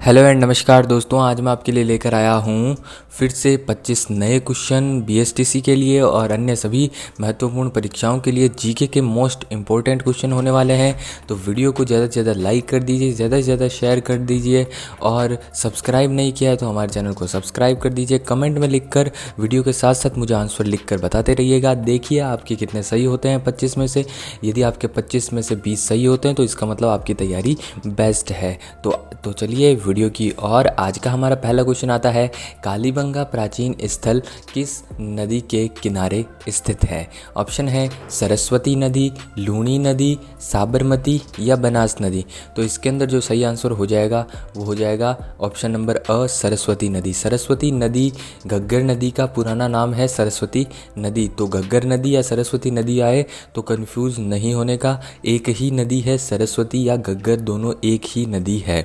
Hello and नमस्कार दोस्तों, आज मैं आपके लिए लेकर आया हूँ फिर से 25 नए क्वेश्चन बीएसटीसी के लिए और अन्य सभी महत्वपूर्ण परीक्षाओं के लिए जीके के मोस्ट इम्पोर्टेंट क्वेश्चन होने वाले हैं। तो वीडियो को ज़्यादा से ज़्यादा लाइक कर दीजिए, ज़्यादा से ज़्यादा शेयर कर दीजिए और सब्सक्राइब नहीं किया है तो हमारे चैनल को सब्सक्राइब कर दीजिए। कमेंट में लिखकर वीडियो के साथ साथ मुझे आंसर लिख कर बताते रहिएगा। देखिए आपके कितने सही होते हैं 25 में से। यदि आपके 25 में से 20 सही होते हैं तो इसका मतलब आपकी तैयारी बेस्ट है। तो चलिए वीडियो की। और आज का हमारा पहला क्वेश्चन आता है, कालीबंगा प्राचीन स्थल किस नदी के किनारे स्थित है? ऑप्शन है सरस्वती नदी, लूनी नदी, साबरमती या बनास नदी। तो इसके अंदर जो सही आंसर हो जाएगा वो हो जाएगा ऑप्शन नंबर अ, सरस्वती नदी। सरस्वती नदी घग्गर नदी का पुराना नाम है सरस्वती नदी। तो घग्गर नदी या सरस्वती नदी आए तो कंफ्यूज नहीं होने का, एक ही नदी है, सरस्वती या घग्गर दोनों एक ही नदी है।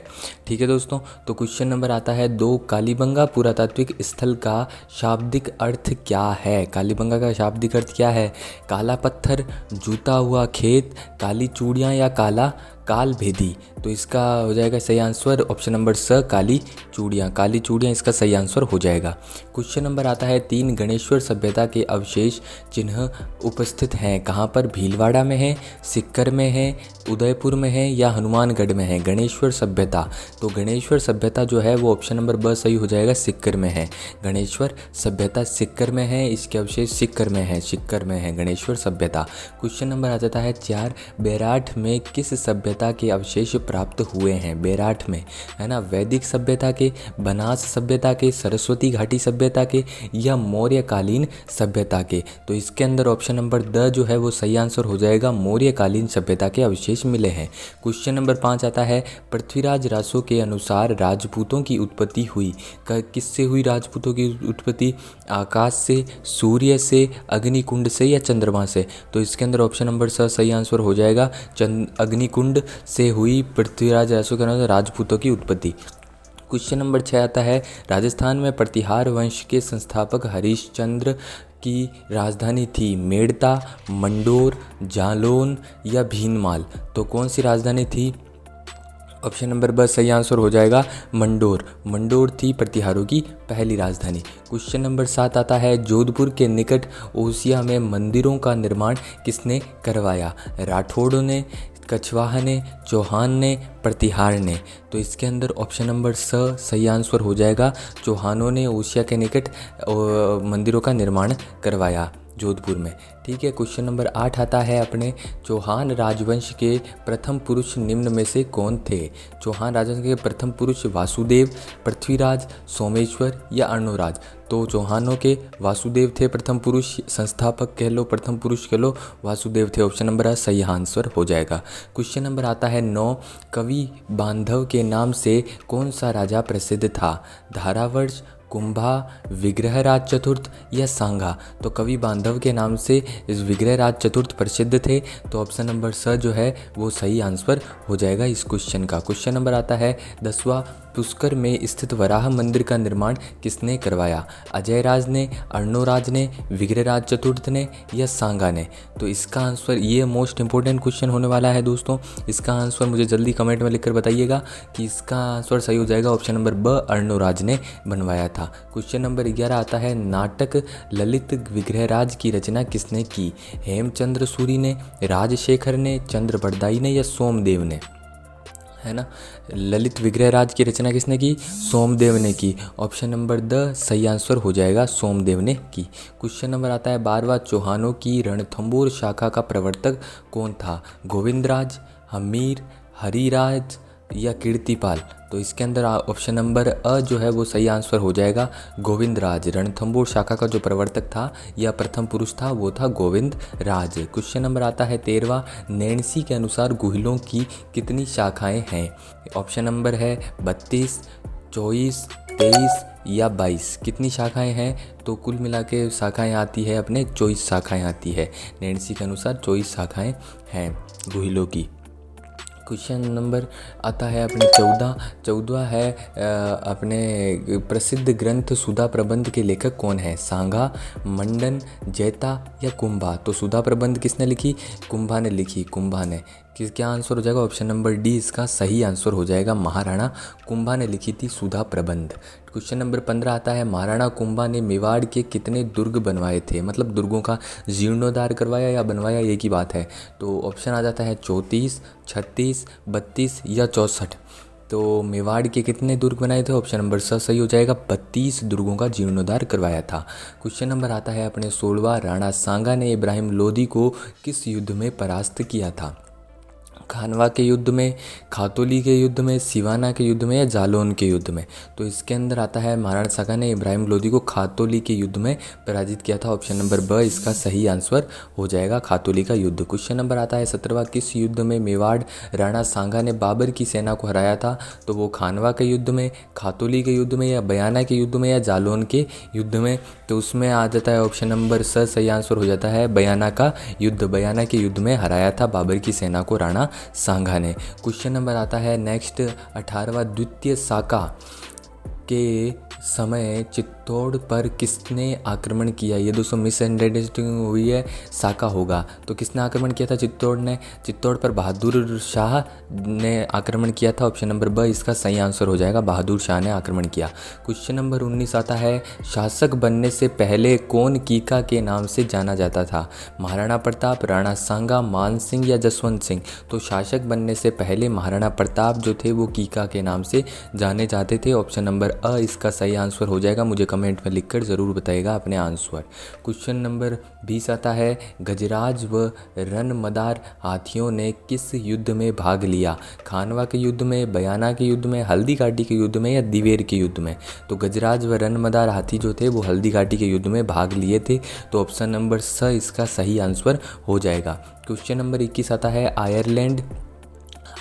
ठीक है दोस्तों, तो क्वेश्चन नंबर आता है 2, कालीबंगा पुरातात्विक स्थल का शाब्दिक अर्थ क्या है? कालीबंगा का शाब्दिक अर्थ क्या है? काला पत्थर, जूता हुआ खेत, काली चूड़ियाँ या काला काल भेदी। तो इसका हो जाएगा सही आंसर ऑप्शन नंबर स, काली चूड़ियाँ। काली चूड़ियाँ इसका सही आंसर हो जाएगा। क्वेश्चन नंबर आता है 3, गणेश्वर सभ्यता के अवशेष चिन्ह उपस्थित हैं कहाँ पर? भीलवाड़ा में है, सिक्कर में है, उदयपुर में है या हनुमानगढ़ में है? गणेश्वर सभ्यता, तो गणेश्वर सभ्यता जो है वो ऑप्शन नंबर ब सही हो जाएगा, सिक्कर में है। गणेश्वर सभ्यता सिक्कर में है, इसके अवशेष सिक्कर में है, सिक्कर में है गणेश्वर सभ्यता। क्वेश्चन नंबर आ जाता है 4, बेराठ में किस सभ्यता के अवशेष प्राप्त हुए हैं? बेराठ में है ना, वैदिक सभ्यता के, बनास सभ्यता के, सरस्वती घाटी सभ्यता के या मौर्यकालीन सभ्यता के? तो इसके अंदर ऑप्शन नंबर द जो है वो सही आंसर हो जाएगा, मौर्यकालीन सभ्यता के अवशेष मिले हैं। क्वेश्चन नंबर 5 आता है, पृथ्वीराज रासो के अनुसार राजपूतों की उत्पत्ति हुई किससे हुई? राजपूतों की उत्पत्ति आकाश से, सूर्य से, अग्निकुंड से या चंद्रमा से? तो इसके अंदर ऑप्शन नंबर स सही आंसर हो जाएगा, अग्निकुंड से हुई पृथ्वीराज रासो के अनुसार राजपूतों की उत्पत्ति। क्वेश्चन नंबर 6 आता है, राजस्थान में प्रतिहार वंश के संस्थापक हरिश्चंद्र की राजधानी थी मेड़ता, मंडोर, जालौन या भीनमाल? तो कौन सी राजधानी थी? ऑप्शन नंबर ब सही आंसर हो जाएगा, मंडोर। मंडोर थी प्रतिहारों की पहली राजधानी। क्वेश्चन नंबर 7 आता है, जोधपुर के निकट ओसिया में मंदिरों का निर्माण किसने करवाया? राठौड़ों ने, कछवाहा ने, चौहान ने, प्रतिहार ने? तो इसके अंदर ऑप्शन नंबर स सही आंसर हो जाएगा, चौहानों ने ओसिया के निकट मंदिरों का निर्माण करवाया जोधपुर में। ठीक है, क्वेश्चन नंबर 8 आता है अपने, चौहान राजवंश के प्रथम पुरुष निम्न में से कौन थे? चौहान राजवंश के प्रथम पुरुष वासुदेव, पृथ्वीराज, सोमेश्वर या अर्णोराज? तो चौहानों के वासुदेव थे प्रथम पुरुष, संस्थापक कह लो, प्रथम पुरुष कह लो, वासुदेव थे। ऑप्शन नंबर सही आंसर हो जाएगा। क्वेश्चन नंबर आता है 9, कवि बांधव के नाम से कौन सा राजा प्रसिद्ध था? धारावर्ष, कुंभा, विग्रहराज चतुर्थ या सांगा? तो कवि बांधव के नाम से विग्रहराज चतुर्थ प्रसिद्ध थे। तो ऑप्शन नंबर स जो है वो सही आंसर हो जाएगा इस क्वेश्चन का। क्वेश्चन नंबर आता है 10वां, पुष्कर में स्थित वराह मंदिर का निर्माण किसने करवाया? अजयराज ने, अर्णोराज ने, विग्रहराज चतुर्थ ने या सांगा ने? तो इसका आंसर, ये मोस्ट इंपॉर्टेंट क्वेश्चन होने वाला है दोस्तों। इसका आंसर मुझे जल्दी कमेंट में लिखकर बताइएगा कि इसका आंसर सही हो जाएगा ऑप्शन नंबर ब, अर्णोराज ने बनवाया था। क्वेश्चन नंबर 11 आता है, नाटक ललित विग्रहराज की रचना किसने की? हेमचंद्र सूरी ने, राजशेखर ने, चंद्र बरदाई ने या सोमदेव ने? है ना, ललित विग्रहराज की रचना किसने की? सोमदेव ने की। ऑप्शन नंबर द सही आंसर हो जाएगा, सोमदेव ने की। क्वेश्चन नंबर आता है 12वां, चौहानों की रणथंबोर शाखा का प्रवर्तक कौन था? गोविंदराज, हमीर, हरिराज या कीर्तिपाल? तो इसके अंदर ऑप्शन नंबर अ जो है वो सही आंसर हो जाएगा, गोविंदराज। रणथंबोर शाखा का जो प्रवर्तक था या प्रथम पुरुष था वो था गोविंदराज। क्वेश्चन नंबर आता है 13वां, नैन्सी के अनुसार गुहिलों की कितनी शाखाएं हैं? ऑप्शन नंबर है 32, 24, 23 या 22? कितनी शाखाएं हैं? तो कुल मिला के शाखाएँ आती है अपने 24 शाखाएँ आती है। नैन्सी के अनुसार 24 शाखाएँ हैं गुहिलों की। क्वेश्चन नंबर आता है अपने 14वां है अपने प्रसिद्ध ग्रंथ सुधा प्रबंध के लेखक कौन है? सांगा, मंडन, जैता या कुंभा? तो सुधा प्रबंध किसने लिखी? कुंभा ने लिखी, कुंभा ने। क्या आंसर हो जाएगा? ऑप्शन नंबर डी इसका सही आंसर हो जाएगा। महाराणा कुंभा ने लिखी थी सुधा प्रबंध। क्वेश्चन नंबर 15 आता है, महाराणा कुंभा ने मेवाड़ के कितने दुर्ग बनवाए थे? मतलब दुर्गों का जीर्णोद्धार करवाया या बनवाया, एक ही बात है। तो ऑप्शन आ जाता है 34, 36, 32 या 64। तो मेवाड़ के कितने दुर्ग बनाए थे? ऑप्शन नंबर स सही हो जाएगा, 32 दुर्गों का जीर्णोद्धार करवाया था। क्वेश्चन नंबर आता है अपने 16वां, राणा सांगा ने इब्राहिम लोदी को किस युद्ध में परास्त किया था? खानवा के युद्ध में, खातोली के युद्ध में, सिवाना के युद्ध में या जालौन के युद्ध में? तो इसके अंदर आता है महाराणा सांगा ने इब्राहिम लोदी को खातोली के युद्ध में पराजित किया था। ऑप्शन नंबर ब इसका सही आंसर हो जाएगा, खातोली का युद्ध। क्वेश्चन नंबर आता है 17वां, किस युद्ध में मेवाड़ राणा सांगा ने बाबर की सेना को हराया था? तो वो खानवा के युद्ध में, खातोली के युद्ध में या बयाना के युद्ध में या जालौन के युद्ध में? तो उसमें आ जाता है ऑप्शन नंबर स सही आंसर हो जाता है, बयाना का युद्ध। बयाना के युद्ध में हराया था बाबर की सेना को राणा सांगा ने। क्वेश्चन नंबर आता है नेक्स्ट 18वां, द्वितीय साका के समय चित्तौड़ पर किसने आक्रमण किया? ये दोस्तों मिसअंडरस्टैंडिंग हुई है, साका होगा। तो किसने आक्रमण किया था चित्तौड़ ने? चित्तौड़ पर बहादुर शाह ने आक्रमण किया था। ऑप्शन नंबर ब इसका सही आंसर हो जाएगा, बहादुर शाह ने आक्रमण किया। क्वेश्चन नंबर 19 आता है, शासक बनने से पहले कौन कीका के नाम से जाना जाता था? महाराणा प्रताप, राणा सांगा, मान सिंह या जसवंत सिंह? तो शासक बनने से पहले महाराणा प्रताप जो थे वो कीका के नाम से जाने जाते थे। ऑप्शन नंबर अ इसका सही आंसर हो जाएगा। मुझे कमेंट में लिखकर ज़रूर बताइएगा अपने आंसर। क्वेश्चन नंबर 20 आता है, गजराज व रनमदार हाथियों ने किस युद्ध में भाग लिया? खानवा के युद्ध में, बयाना के युद्ध में, हल्दी घाटी के युद्ध में या दिवेर के युद्ध में? तो गजराज व रनमदार हाथी जो थे वो हल्दी घाटी के युद्ध में भाग लिए थे। तो ऑप्शन नंबर स इसका सही आंसर हो जाएगा। क्वेश्चन नंबर 21 आता है,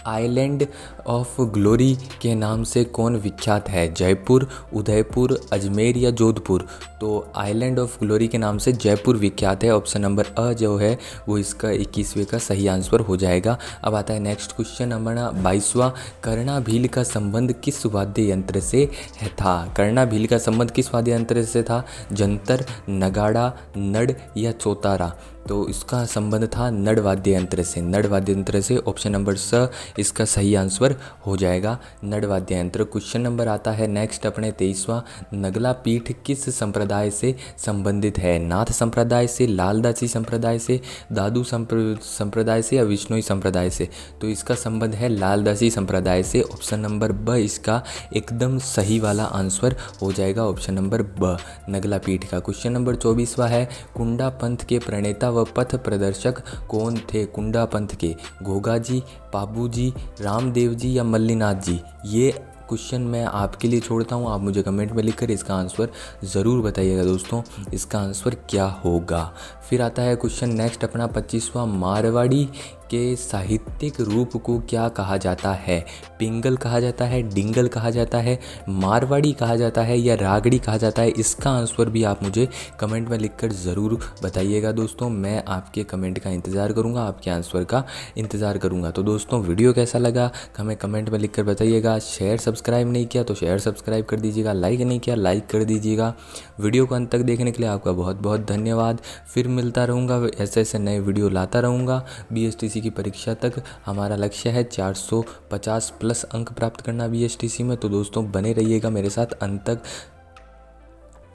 आइलैंड ऑफ ग्लोरी के नाम से कौन विख्यात है? जयपुर, उदयपुर, अजमेर या जोधपुर? तो आइलैंड ऑफ ग्लोरी के नाम से जयपुर विख्यात है। ऑप्शन नंबर अ जो है वो इसका 21वें का सही आंसर हो जाएगा। अब आता है नेक्स्ट क्वेश्चन हमारा 22वां, कर्णाभील का संबंध किस वाद्य यंत्र से था? कर्णाभील का संबंध किस वाद्य यंत्र से था? जंतर, नगाड़ा, नड या चौतारा? तो इसका संबंध था नड वाद्य यंत्र से, नड वाद्य यंत्र से। ऑप्शन नंबर स इसका सही आंसर हो जाएगा, नड वाद्य यंत्र। क्वेश्चन नंबर आता है नेक्स्ट अपने 23वां, नगला पीठ किस संप्रदाय से संबंधित है? नाथ संप्रदाय से, लालदासी संप्रदाय से, दादू संप्रदाय से या विष्णुई संप्रदाय से? तो इसका संबंध है लालदासी संप्रदाय से। ऑप्शन नंबर ब इसका एकदम सही वाला आंसर हो जाएगा, ऑप्शन नंबर ब, नगला पीठ का। क्वेश्चन नंबर 24वां है, कुंडा पंथ के प्रणेता व पथ प्रदर्शक कौन थे? कुंडा पंथ के घोगा जी, पाबू जी, रामदेव जी या मल्लीनाथ जी? ये क्वेश्चन मैं आपके लिए छोड़ता हूँ, आप मुझे कमेंट में लिखकर इसका आंसर ज़रूर बताइएगा दोस्तों, इसका आंसर क्या होगा। फिर आता है क्वेश्चन नेक्स्ट अपना 25वां, मारवाड़ी के साहित्यिक रूप को क्या कहा जाता है? पिंगल कहा जाता है, डिंगल कहा जाता है, मारवाड़ी कहा जाता है या रागड़ी कहा जाता है? इसका आंसर भी आप मुझे कमेंट में लिखकर ज़रूर बताइएगा दोस्तों, मैं आपके कमेंट का इंतज़ार करूंगा, आपके आंसर का इंतज़ार करूंगा। तो दोस्तों वीडियो कैसा लगा हमें कमेंट में लिखकर बताइएगा। शेयर सब्सक्राइब नहीं किया तो शेयर सब्सक्राइब कर दीजिएगा, लाइक नहीं किया लाइक कर दीजिएगा। वीडियो को अंत तक देखने के लिए आपका बहुत बहुत धन्यवाद। फिर मिलता रहूँगा, ऐसे ऐसे नए वीडियो लाता रहूँगा। BSTC की परीक्षा तक हमारा लक्ष्य है 450 प्लस अंक प्राप्त करना BSTC में। तो दोस्तों बने रहिएगा मेरे साथ अंत तक।